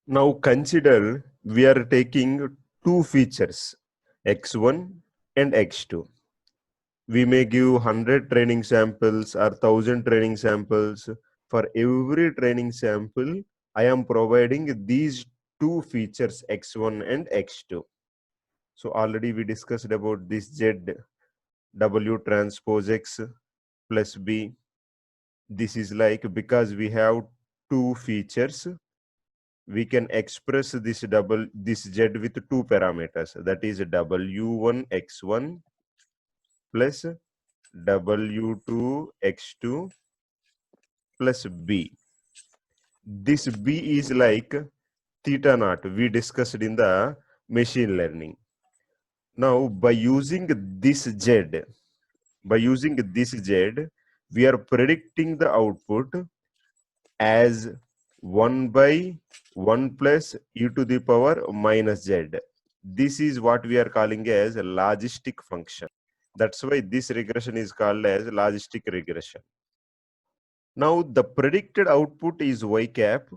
Now consider we are taking two features, x1 and x2. We may give 100 training samples or 1000 training samples. For every training sample, I am providing these two features, x1 and x2. So already we discussed about this Z W transpose X plus B. This is like, because we have two features, we can express this Z with two parameters, that is W1 X1 plus W2 X2 plus B. This B is like theta naught, we discussed in the machine learning. Now by using this Z, we are predicting the output as 1 by 1 plus e to the power minus z. This is what we are calling as a logistic function. That's why this regression is called as logistic regression. Now the predicted output is y cap.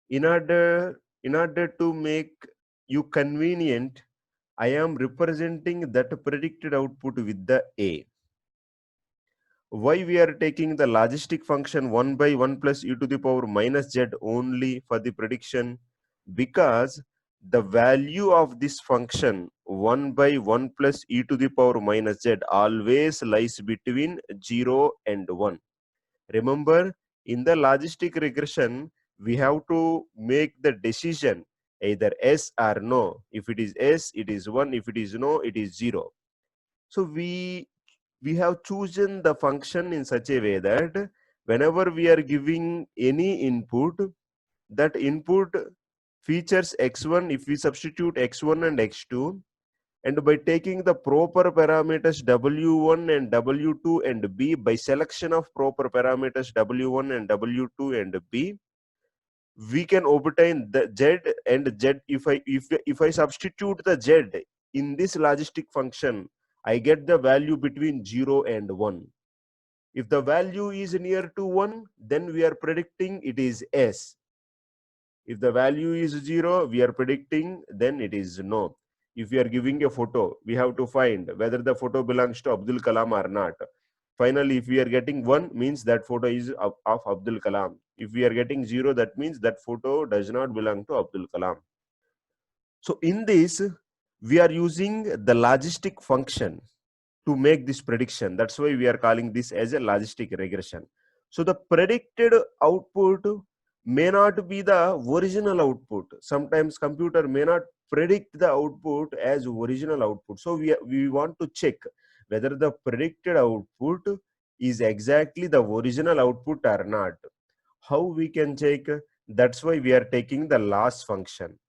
In order to make you convenient, I am representing that predicted output with the a. Why we are taking the logistic function 1 by 1 plus e to the power minus z only for the prediction? Because the value of this function 1 by 1 plus e to the power minus z always lies between 0 and 1. Remember, in the logistic regression, we have to make the decision either yes or no. If it is yes, it is 1. If it is no, it is 0. So we have chosen the function in such a way that whenever we are giving any input, that input features x1, if we substitute x1 and x2, and by taking the proper parameters w1 and w2 and b, by selection of proper parameters w1 and w2 and b, we can obtain the z and z. If I substitute the z in this logistic function, I get the value between 0 and 1. If the value is near to 1, then we are predicting it is S. If the value is 0, we are predicting then it is no. If we are giving a photo, we have to find whether the photo belongs to Abdul Kalam or not. Finally, if we are getting 1, means that photo is of Abdul Kalam. If we are getting 0, that means that photo does not belong to Abdul Kalam. So in this, we are using the logistic function to make this prediction. That's why we are calling this as a logistic regression. So the predicted output may not be the original output. Sometimes computer may not predict the output as original output. So we want to check whether the predicted output is exactly the original output or not. How we can check? That's why we are taking the loss function.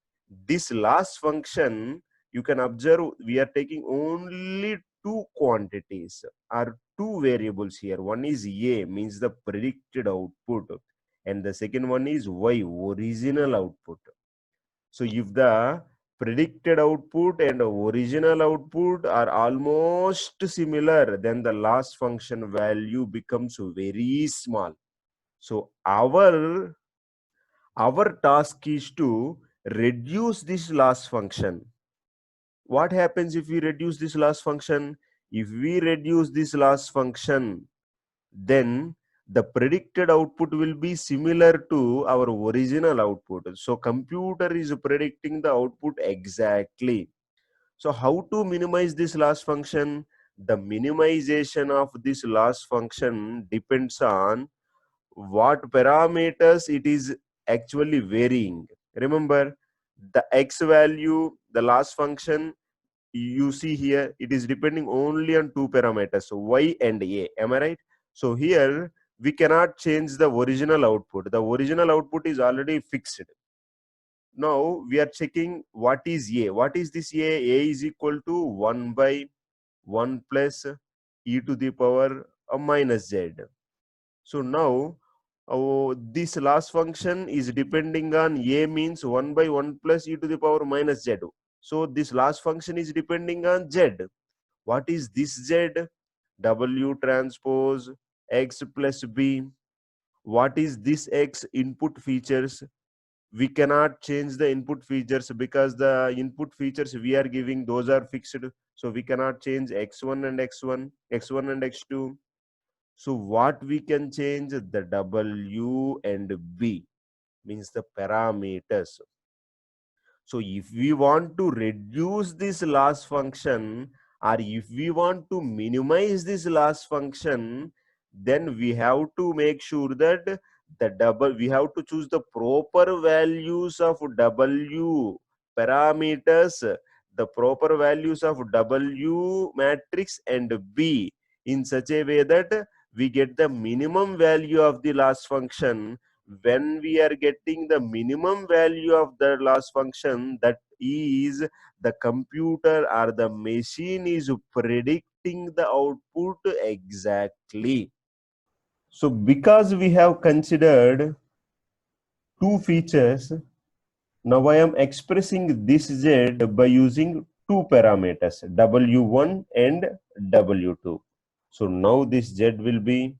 This loss function, you can observe, we are taking only two quantities or two variables here. One is a, means the predicted output, and the second one is y, original output. So if the predicted output and original output are almost similar, then the loss function value becomes very small. So our task is to reduce this loss function. What happens if we reduce this loss function? If we reduce this loss function, then the predicted output will be similar to our original output. So computer is predicting the output exactly. So how to minimize this loss function? The minimization of this loss function depends on what parameters it is actually varying. Remember, the x value, the loss function, you see here, it is depending only on two parameters, y and a. Am I right? So here we cannot change the original output. The original output is already fixed. Now we are checking what is a. What is this a? A is equal to 1 by 1 plus e to the power minus z. So now this loss function is depending on a, means 1 by 1 plus e to the power minus z. So this loss function is depending on z. What is this z? W transpose x plus b. What is this x? Input features. we cannot change the input features because the input features we are giving, those are fixed. So we cannot change x1 and x1, x1 and x2. So what we can change? The w and b, means the parameters. So if we want to reduce this loss function, or if we want to minimize this loss function, then we have to make sure that we have to choose the proper values of w parameters, the proper values of w matrix and b, in such a way that we get the minimum value of the loss function. When we are getting the minimum value of the loss function, that is, the computer or the machine is predicting the output exactly. So because we have considered two features, now I am expressing this z by using two parameters, w1 and w2. So now this z will be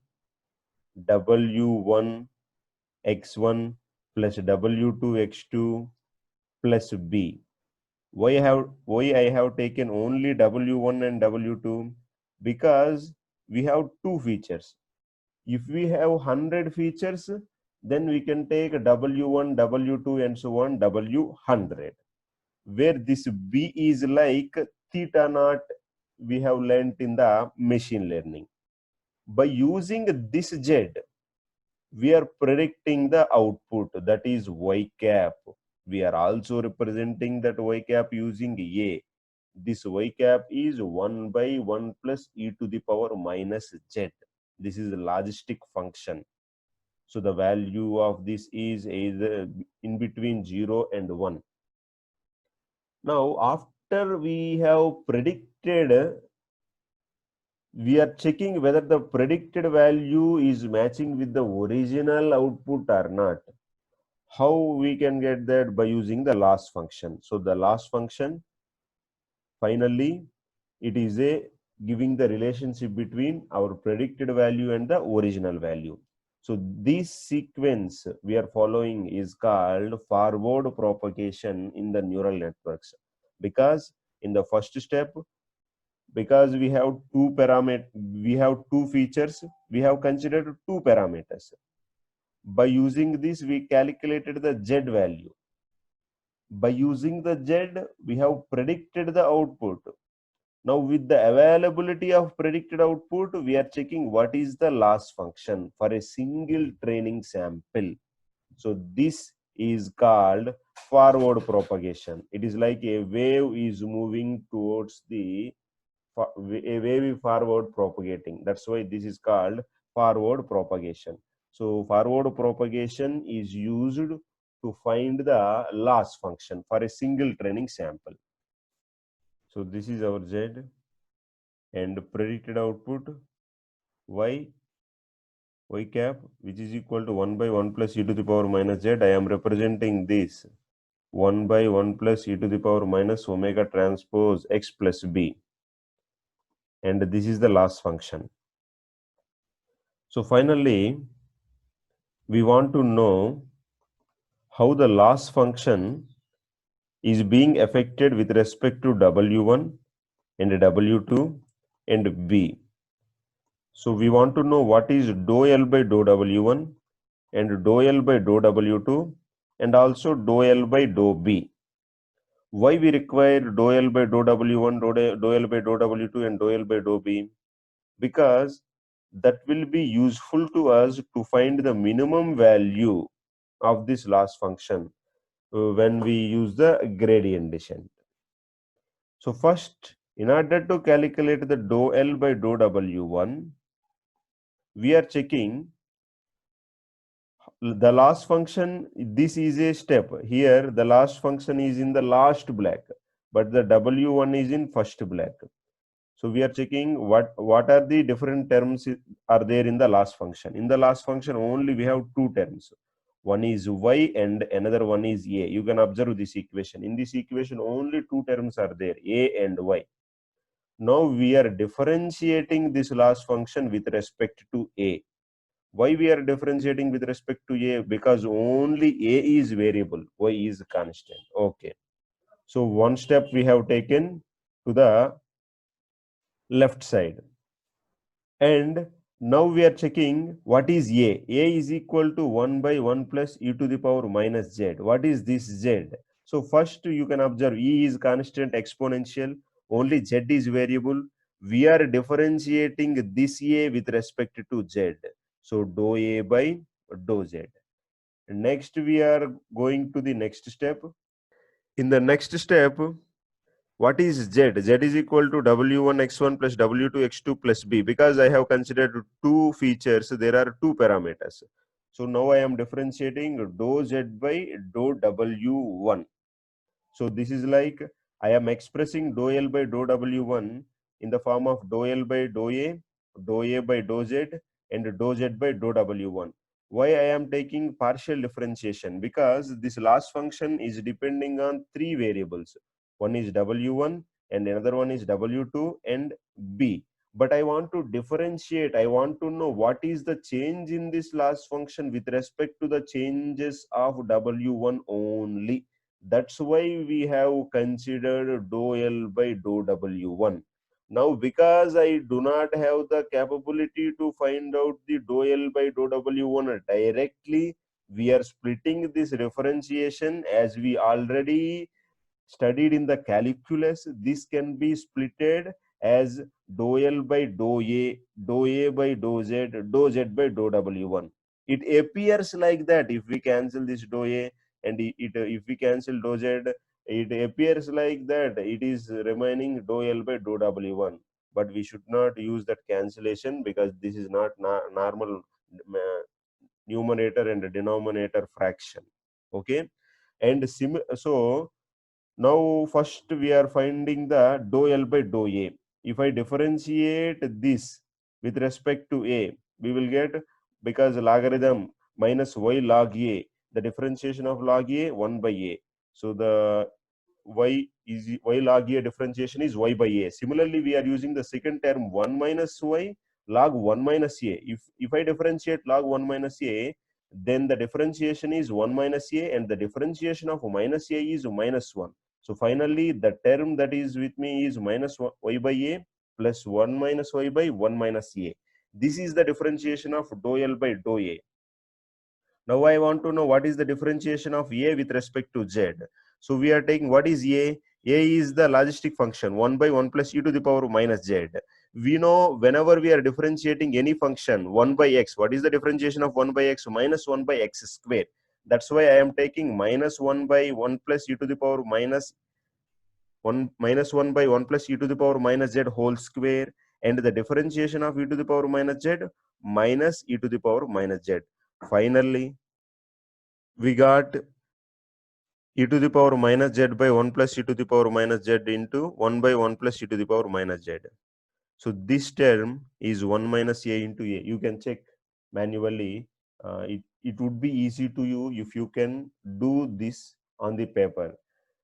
w1 x1 plus w2 x2 plus b. Why I have taken only w1 and w2? Because we have two features. If we have 100 features, then we can take w1, w2 and so on, w100, where this b is like theta naught we have learnt in the machine learning. By using this z, we are predicting the output, that is y cap. We are also representing that y cap using a. This y cap is 1 by 1 plus e to the power minus z. This is the logistic function. So the value of this is either in between 0 and 1. Now, after we have predicted, we are checking whether the predicted value is matching with the original output or not. How we can get that? By using the loss function. So the loss function, finally, it is a giving the relationship between our predicted value and the original value. So this sequence we are following is called forward propagation in the neural networks, because in the first step, because we have two features, we have considered two parameters. By using this, we calculated the z value. By using the z, we have predicted the output. Now, with the availability of predicted output, we are checking what is the loss function for a single training sample. So this is called forward propagation. It is like a wave is moving towards a wave is forward propagating. That's why this is called forward propagation. So forward propagation is used to find the loss function for a single training sample. So this is our z and predicted output y cap, which is equal to 1 by 1 plus e to the power minus z. I am representing this 1 by 1 plus e to the power minus omega transpose x plus b, and this is the loss function. So finally, we want to know how the loss function is being affected with respect to w1 and w2 and b. So we want to know what is dou L by dou W1 and dou L by dou W2 and also dou L by dou B. Why we require dou L by dou W1, dou L by dou W2 and dou L by dou B? Because that will be useful to us to find the minimum value of this loss function when we use the gradient descent. So first, in order to calculate the dou L by dou W1, we are checking the loss function. This is a step. Here the loss function is in the last black, but the W1 is in first black. So we are checking what are the different terms are there in the loss function. In the loss function only we have two terms. One is y and another one is a. You can observe this equation. In this equation only two terms are there, a and y. Now we are differentiating this loss function with respect to a. Why we are differentiating with respect to a? Because only a is variable, y is constant. Okay, so one step we have taken to the left side, and now we are checking what is a. A is equal to 1 by 1 plus e to the power minus z. What is this z? So first you can observe e is constant exponential, only z is variable. We are differentiating this a with respect to z. So dou a by dou z. Next we are going to the next step. In the next step, what is z? Z is equal to w1 x1 plus w2 x2 plus b. Because I have considered two features, there are two parameters. So now I am differentiating dou z by dou w1. So this is like I am expressing dou L by dou W1 in the form of dou L by dou A by dou Z, and dou Z by dou W1. Why I am taking partial differentiation? Because this last function is depending on three variables. One is W1 and another one is W2 and B. But I want to differentiate. I want to know what is the change in this last function with respect to the changes of W1 only. That's why we have considered dou L by dou W1. Now, because I do not have the capability to find out the dou L by dou W1 directly, we are splitting this differentiation as we already studied in the calculus. This can be splitted as dou L by dou A by dou Z by dou W1. It appears like that. If we cancel this dou A and if we cancel dou Z, it appears like that it is remaining dou L by dou W1. But we should not use that cancellation, because this is not normal numerator and denominator fraction. Okay, and so now first we are finding the dou L by dou A. If I differentiate this with respect to A, we will get, because logarithm minus y log A, the differentiation of log A 1 by A. So the y log A differentiation is y by A. Similarly, we are using the second term 1 minus y log 1 minus A. If I differentiate log 1 minus A, then the differentiation is 1 minus A, and the differentiation of minus A is minus 1. So finally, the term that is with me is minus y by A plus 1 minus y by 1 minus A. This is the differentiation of dou L by dou A. Now I want to know what is the differentiation of A with respect to Z. So we are taking what is A? A is the logistic function 1 by 1 plus e to the power minus Z. We know whenever we are differentiating any function 1 by x, what is the differentiation of 1 by x? Minus 1 by x square. That's why I am taking minus 1 by 1 plus e to the power minus 1 minus 1 by 1 plus e to the power minus z whole square, and the differentiation of e to the power minus z minus e to the power minus z. Finally, we got e to the power minus z by 1 plus e to the power minus z into 1 by 1 plus e to the power minus z. So this term is 1 minus a into a. You can check manually. It would be easy to you if you can do this on the paper.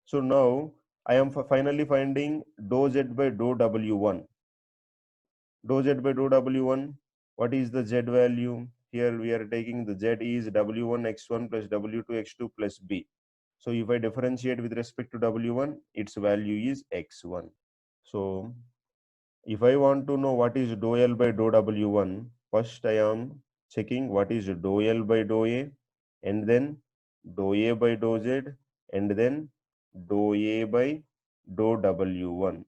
So now I am finally finding dou z by dou w1. Dou z by dou w1. What is the z value? Here we are taking the z is w1 x1 plus w2 x2 plus b. So if I differentiate with respect to w1, its value is x1. So if I want to know what is dou L by dou W1, first I am checking what is dou L by dou A, and then dou A by dou Z, and then dou A by dou W1.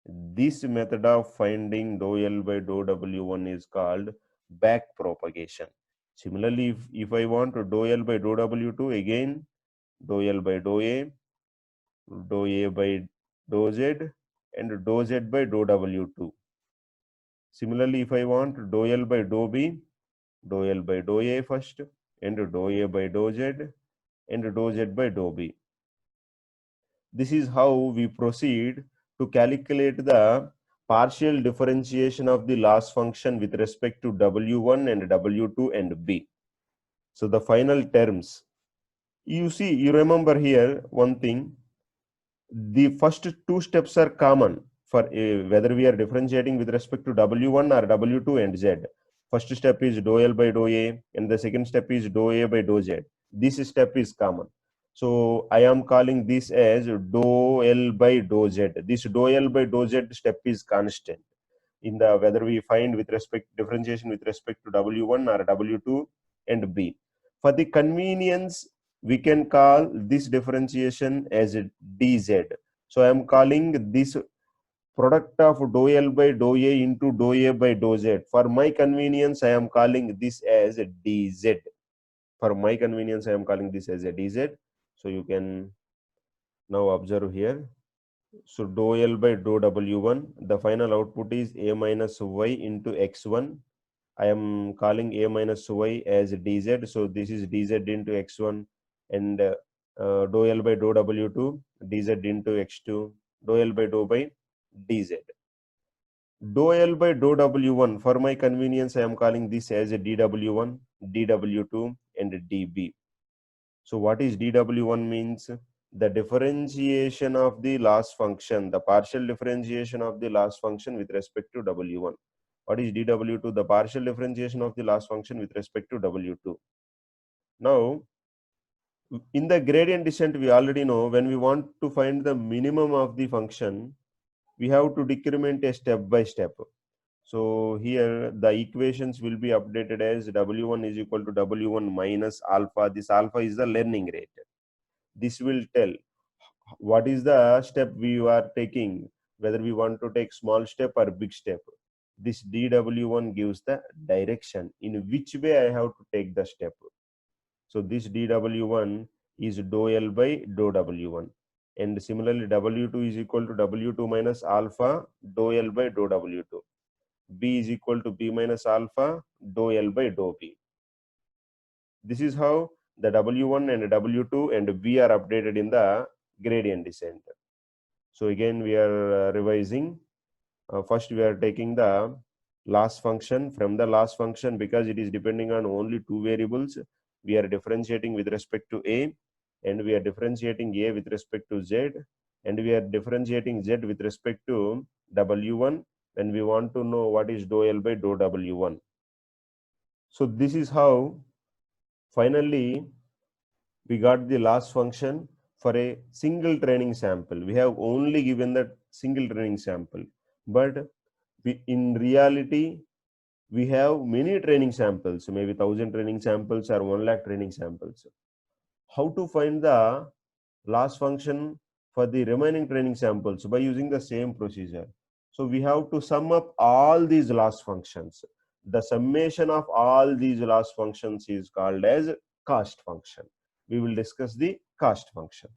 This method of finding dou L by dou W1 is called back propagation. Similarly, if I want dou L by dou W2, again dou L by dou A, dou A by dou Z, and dou Z by dou W2. Similarly, if I want dou L by dou B, dou L by dou A first, and dou A by dou Z, and dou Z by dou B. This is how we proceed to calculate the partial differentiation of the loss function with respect to W1 and W2 and B. So the final terms, you see, you remember here one thing, the first two steps are common for whether we are differentiating with respect to W1 or W2 and Z. First step is dou L by dou A, and the second step is dou A by dou Z. This step is common. So I am calling this as dou L by dou Z. This dou L by dou Z step is constant in the whether we find with respect differentiation with respect to W1 or W2 and B. For the convenience, we can call this differentiation as dz. So I am calling this product of dou L by dou A into dou A by dou Z. For my convenience, I am calling this as dz. For my convenience, I am calling this as a dz. So you can now observe here. So dou L by dou W1, the final output is A minus Y into X1. I am calling A minus Y as dz. So this is dz into X1, and dou L by dou W2, dz into X2, dou L by dou by dz. Dou L by dou W1, for my convenience, I am calling this as a dW1, dW2, and dB. So what is dW1 means? The differentiation of the loss function, the partial differentiation of the loss function with respect to W1. What is dW2? The partial differentiation of the loss function with respect to W2. Now, in the gradient descent, we already know when we want to find the minimum of the function, we have to decrement a step by step. So here the equations will be updated as W1 is equal to W1 minus alpha. This alpha is the learning rate. This will tell what is the step we are taking, whether we want to take small step or big step. This dW1 gives the direction in which way I have to take the step. So this dW1 is dou L by dou W1, and similarly W2 is equal to W2 minus alpha dou L by dou W2. B is equal to B minus alpha dou L by dou B. This is how the W1 and W2 and B are updated in the gradient descent. So again we are revising. First we are taking the loss function. From the loss function, because it is depending on only two variables, we are differentiating with respect to A, and we are differentiating A with respect to Z, and we are differentiating Z with respect to W1, and we want to know what is dou L by dou W1. So this is how finally we got the loss function for a single training sample. We have only given that single training sample, but in reality we have many training samples, maybe 1,000 training samples or 1 lakh training samples. How to find the loss function for the remaining training samples? By using the same procedure. So we have to sum up all these loss functions. The summation of all these loss functions is called as cost function. We will discuss the cost function.